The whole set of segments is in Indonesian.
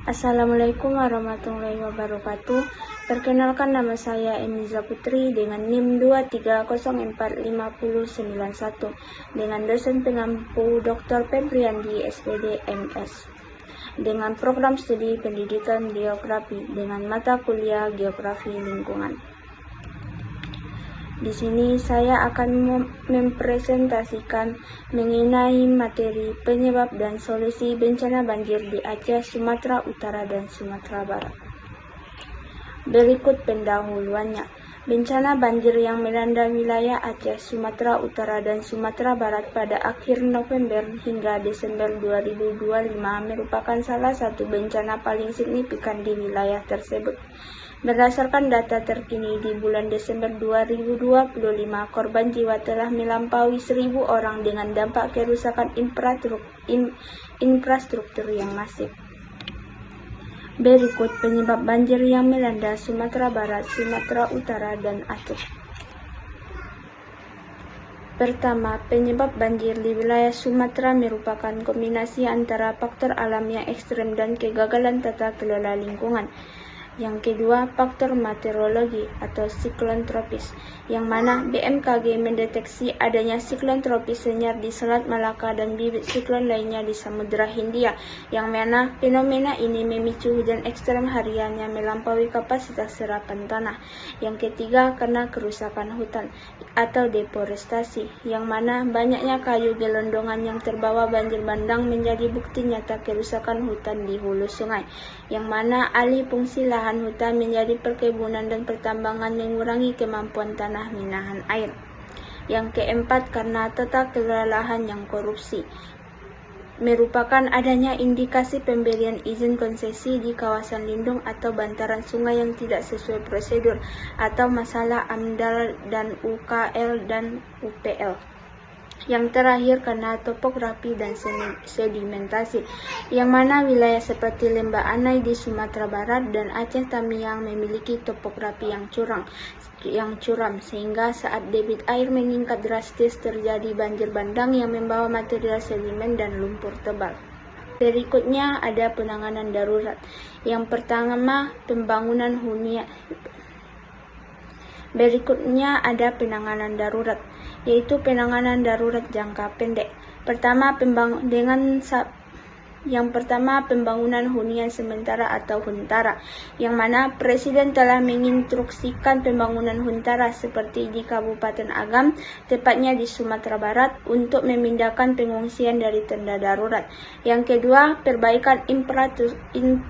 Assalamualaikum warahmatullahi wabarakatuh. Perkenalkan, nama saya Emiza Putri dengan NIM 2304591 dengan dosen pengampu Dr. Febriandi SPD MS dengan program studi pendidikan geografi dengan mata kuliah geografi lingkungan. Di sini saya akan mempresentasikan mengenai materi penyebab dan solusi bencana banjir di Aceh, Sumatera Utara, dan Sumatera Barat. Berikut pendahuluannya. Bencana banjir yang melanda wilayah Aceh, Sumatera Utara, dan Sumatera Barat pada akhir November hingga Desember 2025 merupakan salah satu bencana paling signifikan di wilayah tersebut. Berdasarkan data terkini di bulan Desember 2025, korban jiwa telah melampaui 1.000 orang dengan dampak kerusakan infrastruktur yang masif. Berikut penyebab banjir yang melanda Sumatera Barat, Sumatera Utara, dan Aceh. Pertama, penyebab banjir di wilayah Sumatera merupakan kombinasi antara faktor alam yang ekstrem dan kegagalan tata kelola lingkungan. Yang kedua, faktor meteorologi atau siklon tropis, yang mana BMKG mendeteksi adanya siklon tropis senyap di Selat Malaka dan bibit siklon lainnya di Samudra Hindia, yang mana fenomena ini memicu hujan ekstrem harian yang melampaui kapasitas serapan tanah. Yang ketiga, karena kerusakan hutan atau deforestasi, yang mana banyaknya kayu gelondongan yang terbawa banjir bandang menjadi bukti nyata kerusakan hutan di hulu sungai, yang mana alih fungsi lahan hutan menjadi perkebunan dan pertambangan mengurangi kemampuan tanah menahan air. Yang keempat, karena tata kelola lahan yang korupsi, merupakan adanya indikasi pemberian izin konsesi di kawasan lindung atau bantaran sungai yang tidak sesuai prosedur, atau masalah AMDAL dan UKL dan UPL. Yang terakhir, karena topografi dan sedimentasi, yang mana wilayah seperti Lembah Anai di Sumatera Barat dan Aceh Tamiang memiliki topografi yang curam, sehingga saat debit air meningkat drastis terjadi banjir bandang yang membawa material sedimen dan lumpur tebal. Berikutnya ada penanganan darurat. Yang pertama, pembangunan hunian. Berikutnya ada penanganan darurat, yaitu penanganan darurat jangka pendek. Yang pertama, pembangunan hunian sementara atau huntara, yang mana Presiden telah menginstruksikan pembangunan huntara seperti di Kabupaten Agam, tepatnya di Sumatera Barat, untuk memindahkan pengungsian dari tenda darurat. Yang kedua, perbaikan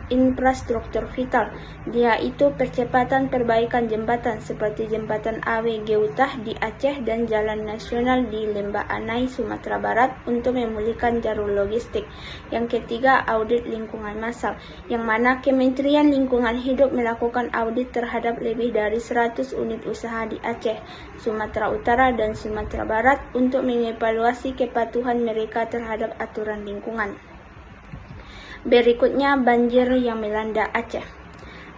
infrastruktur vital, yaitu percepatan perbaikan jembatan seperti jembatan Awe Geutah di Aceh dan jalan nasional di Lembah Anai, Sumatera Barat untuk memulihkan jalur logistik. Yang ketiga, audit lingkungan massal, yang mana Kementerian Lingkungan Hidup melakukan audit terhadap lebih dari 100 unit usaha di Aceh, Sumatera Utara, dan Sumatera Barat untuk mengevaluasi kepatuhan mereka terhadap aturan lingkungan. Berikutnya, banjir yang melanda Aceh.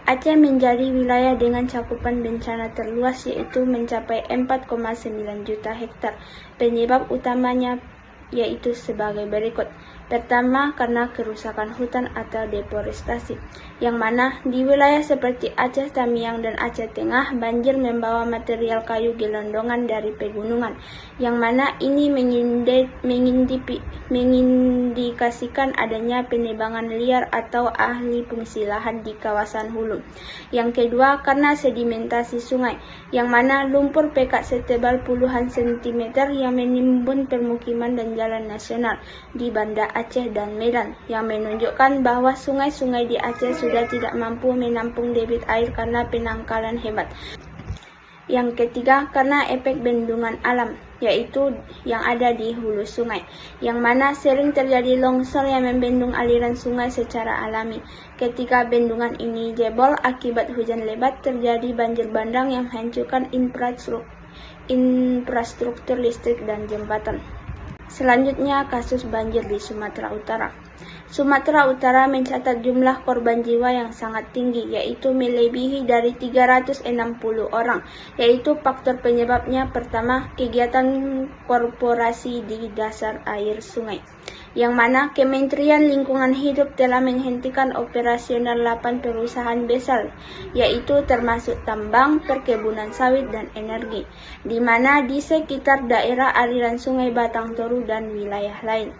Aceh menjadi wilayah dengan cakupan bencana terluas, yaitu mencapai 4,9 juta hektar. Penyebab utamanya yaitu sebagai berikut. Pertama, karena kerusakan hutan atau deforestasi, yang mana di wilayah seperti Aceh Tamiang dan Aceh Tengah, banjir membawa material kayu gelondongan dari pegunungan, yang mana ini mengindikasikan adanya penebangan liar atau ahli fungsi lahan di kawasan hulu. Yang kedua, karena sedimentasi sungai, yang mana lumpur pekat setebal puluhan sentimeter yang menimbun permukiman dan jalan nasional di Banda Aceh dan Medan, yang menunjukkan bahwa sungai-sungai di Aceh sudah tidak mampu menampung debit air karena penangkalan hebat. Yang ketiga, karena efek bendungan alam, yaitu yang ada di hulu sungai, yang mana sering terjadi longsor yang membendung aliran sungai secara alami. Ketika bendungan ini jebol akibat hujan lebat, terjadi banjir bandang yang menghancurkan infrastruktur listrik dan jembatan. Selanjutnya, kasus banjir di Sumatera Utara. Sumatera Utara mencatat jumlah korban jiwa yang sangat tinggi, yaitu melebihi dari 360 orang, yaitu faktor penyebabnya pertama, kegiatan korporasi di dasar air sungai, yang mana Kementerian Lingkungan Hidup telah menghentikan operasional 8 perusahaan besar, yaitu termasuk tambang, perkebunan sawit, dan energi, di mana di sekitar daerah aliran sungai Batang Toru dan wilayah lain,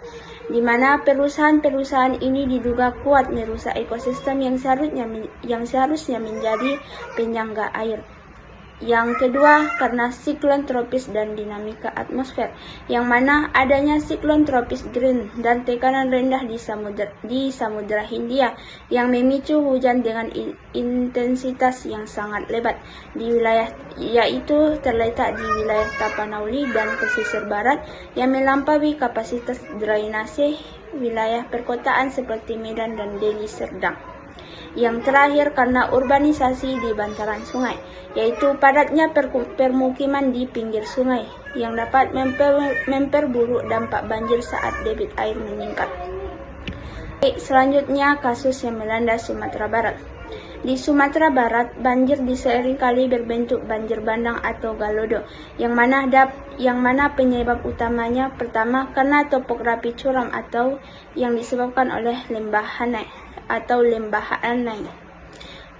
di mana perusahaan-perusahaan ini diduga kuat merusak ekosistem yang seharusnya menjadi penyangga air. Yang kedua, karena siklon tropis dan dinamika atmosfer, yang mana adanya siklon tropis Green dan tekanan rendah di Samudra Hindia yang memicu hujan dengan intensitas yang sangat lebat di wilayah, yaitu terletak di wilayah Tapanuli dan pesisir barat yang melampaui kapasitas drainase wilayah perkotaan seperti Medan dan Deli Serdang. Yang terakhir, karena urbanisasi di bantaran sungai, yaitu padatnya permukiman di pinggir sungai yang dapat memperburuk dampak banjir saat debit air meningkat. Selanjutnya, kasus yang melanda Sumatera Barat. Di Sumatera Barat, banjir seringkali berbentuk banjir bandang atau galodo, yang mana penyebab utamanya pertama karena topografi curam atau yang disebabkan oleh lembah Hanai atau lembah Hanai.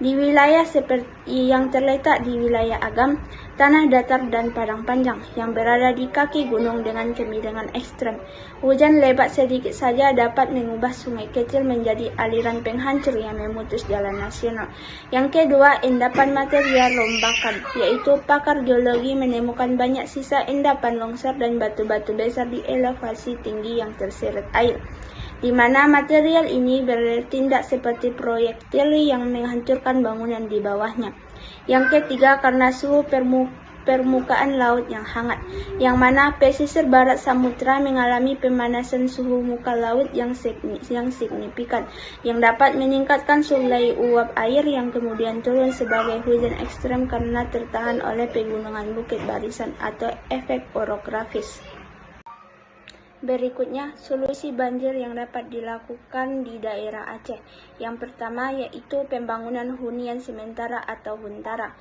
Di wilayah seperti yang terletak di wilayah Agam, tanah datar dan padang panjang yang berada di kaki gunung dengan kemiringan ekstrem, hujan lebat sedikit saja dapat mengubah sungai kecil menjadi aliran penghancur yang memutus jalan nasional. Yang kedua, endapan material rombakan, yaitu pakar geologi menemukan banyak sisa endapan longsor dan batu-batu besar di elevasi tinggi yang terseret air, di mana material ini bertindak seperti proyektil yang menghancurkan bangunan di bawahnya. Yang ketiga, karena suhu permukaan laut yang hangat, yang mana pesisir barat Samudra mengalami pemanasan suhu muka laut yang signifikan, yang dapat meningkatkan suplai uap air yang kemudian turun sebagai hujan ekstrem karena tertahan oleh pegunungan bukit barisan atau efek orografis. Berikutnya, solusi banjir yang dapat dilakukan di daerah Aceh. Yang pertama yaitu pembangunan hunian sementara atau huntara,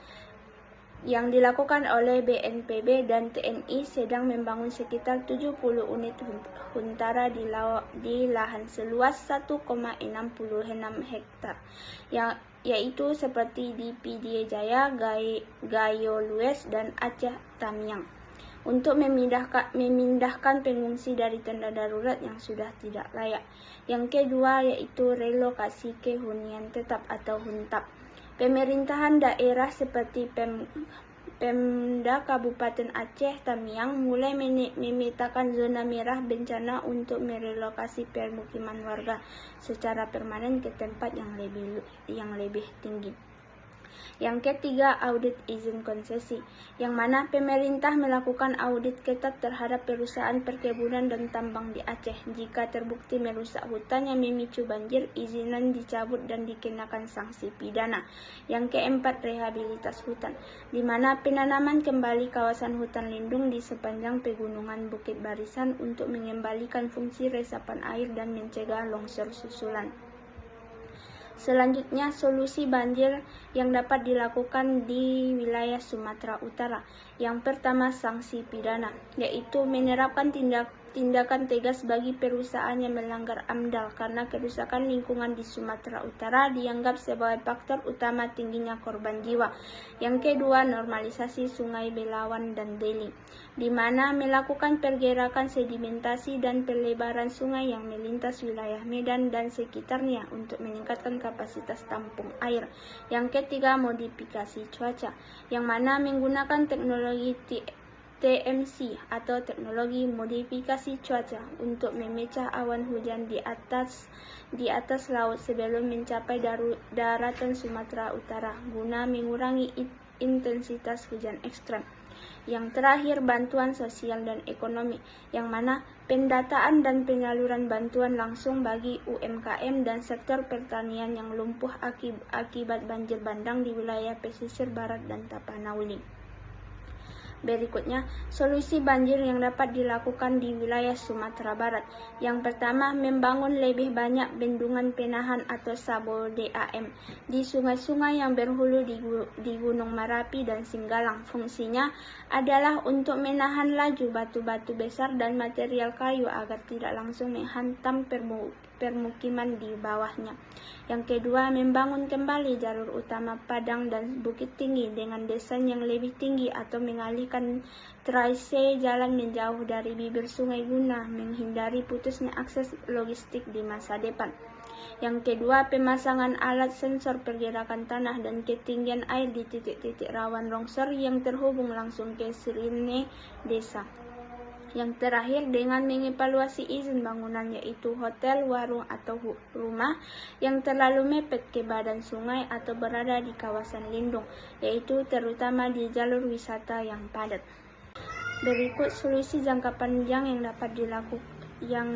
yang dilakukan oleh BNPB dan TNI sedang membangun sekitar 70 unit huntara di lahan seluas 1,66 hektar, yaitu seperti di Pidie Jaya, Gayo Lues, dan Aceh Tamiang, untuk memindahkan pengungsi dari tenda darurat yang sudah tidak layak. Yang kedua yaitu relokasi ke hunian tetap atau huntap. Pemerintahan daerah seperti Pemda Kabupaten Aceh Tamiang mulai memetakan zona merah bencana untuk merelokasi permukiman warga secara permanen ke tempat yang lebih tinggi. Yang ketiga, audit izin konsesi, yang mana pemerintah melakukan audit ketat terhadap perusahaan perkebunan dan tambang di Aceh. Jika terbukti merusak hutan yang memicu banjir, izinan dicabut dan dikenakan sanksi pidana. Yang keempat, rehabilitas hutan, di mana penanaman kembali kawasan hutan lindung di sepanjang pegunungan Bukit Barisan untuk mengembalikan fungsi resapan air dan mencegah longsor susulan. Selanjutnya, solusi banjir yang dapat dilakukan di wilayah Sumatera Utara. Yang pertama, sanksi pidana, yaitu menerapkan tindakan tegas bagi perusahaan yang melanggar AMDAL karena kerusakan lingkungan di Sumatera Utara dianggap sebagai faktor utama tingginya korban jiwa. Yang kedua, normalisasi Sungai Belawan dan Deli, di mana melakukan pergerakan sedimentasi dan pelebaran sungai yang melintas wilayah Medan dan sekitarnya untuk meningkatkan kapasitas tampung air. Yang ketiga, modifikasi cuaca, yang mana menggunakan teknologi TMC atau teknologi modifikasi cuaca untuk memecah awan hujan di atas laut sebelum mencapai daratan Sumatera Utara guna mengurangi intensitas hujan ekstrem. Yang terakhir, bantuan sosial dan ekonomi, yang mana pendataan dan penyaluran bantuan langsung bagi UMKM dan sektor pertanian yang lumpuh akibat banjir bandang di wilayah pesisir barat dan Tapanuli. Berikutnya, solusi banjir yang dapat dilakukan di wilayah Sumatera Barat. Yang pertama, membangun lebih banyak bendungan penahan atau SABO DAM di sungai-sungai yang berhulu di Gunung Merapi dan Singgalang. Fungsinya adalah untuk menahan laju batu-batu besar dan material kayu agar tidak langsung menghantam permukiman di bawahnya. Yang kedua, membangun kembali jalur utama Padang dan Bukit Tinggi dengan desain yang lebih tinggi atau mengalihkan trase jalan menjauh dari bibir sungai guna menghindari putusnya akses logistik di masa depan. Yang kedua, pemasangan alat sensor pergerakan tanah dan ketinggian air di titik-titik rawan longsor yang terhubung langsung ke sirine desa. Yang terakhir, dengan mengevaluasi izin bangunan yaitu hotel, warung, atau rumah yang terlalu mepet ke badan sungai atau berada di kawasan lindung, yaitu terutama di jalur wisata yang padat. Berikut solusi jangka panjang yang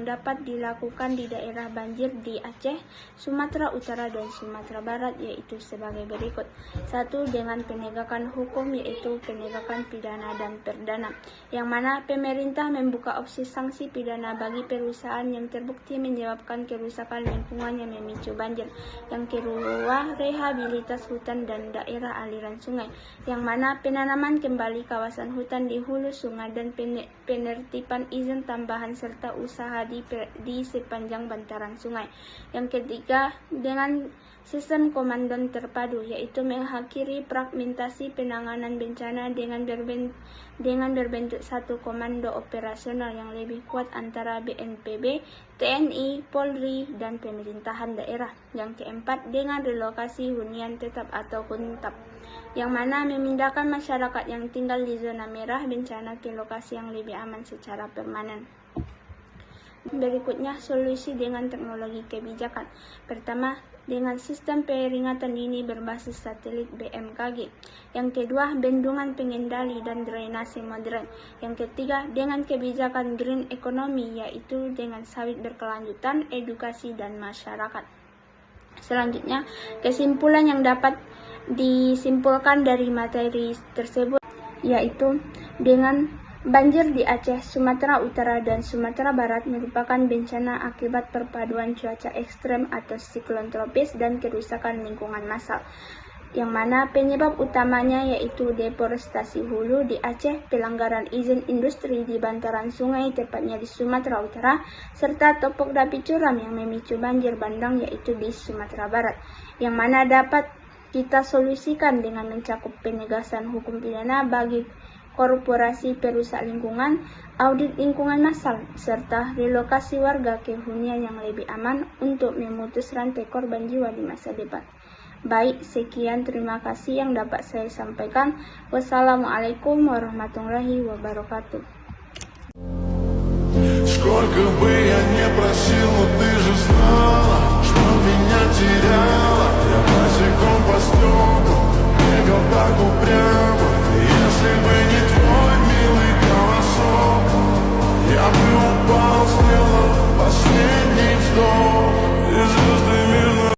dapat dilakukan di daerah banjir di Aceh, Sumatera Utara, dan Sumatera Barat, yaitu sebagai berikut. 1. Dengan penegakan hukum, yaitu penegakan pidana dan perdana, yang mana pemerintah membuka opsi sanksi pidana bagi perusahaan yang terbukti menyebabkan kerusakan lingkungan yang memicu banjir. Yang kedua, rehabilitas hutan dan daerah aliran sungai, yang mana penanaman kembali kawasan hutan di hulu sungai dan penertiban izin tambahan serta usaha di sepanjang bantaran sungai. Yang ketiga, dengan sistem komandan terpadu, yaitu mengakhiri fragmentasi penanganan bencana dengan berbentuk satu komando operasional yang lebih kuat antara BNPB, TNI, Polri, dan pemerintahan daerah. Yang keempat, dengan relokasi hunian tetap atau huntap, yang mana memindahkan masyarakat yang tinggal di zona merah bencana ke lokasi yang lebih aman secara permanen. Berikutnya, solusi dengan teknologi kebijakan. Pertama, dengan sistem peringatan dini berbasis satelit BMKG. Yang kedua, bendungan pengendali dan drainase modern. Yang ketiga, dengan kebijakan green economy, yaitu dengan sawit berkelanjutan, edukasi, dan masyarakat. Selanjutnya, kesimpulan yang dapat disimpulkan dari materi tersebut, yaitu dengan banjir di Aceh, Sumatera Utara, dan Sumatera Barat merupakan bencana akibat perpaduan cuaca ekstrem atau siklon tropis dan kerusakan lingkungan massal, yang mana penyebab utamanya yaitu deforestasi hulu di Aceh, pelanggaran izin industri di bantaran sungai tepatnya di Sumatera Utara, serta topografi curam yang memicu banjir bandang yaitu di Sumatera Barat, yang mana dapat kita solusikan dengan mencakup penegasan hukum pidana bagi korporasi perusak lingkungan, audit lingkungan massal, serta relokasi warga ke hunian yang lebih aman untuk memutus rantai korban jiwa di masa depan. Baik, sekian, terima kasih yang dapat saya sampaikan. Wassalamualaikum warahmatullahi wabarakatuh. Сколько бы я не просил, но ты же знала, что меня теряла. Я босиком по стеклу бегал так упрямо.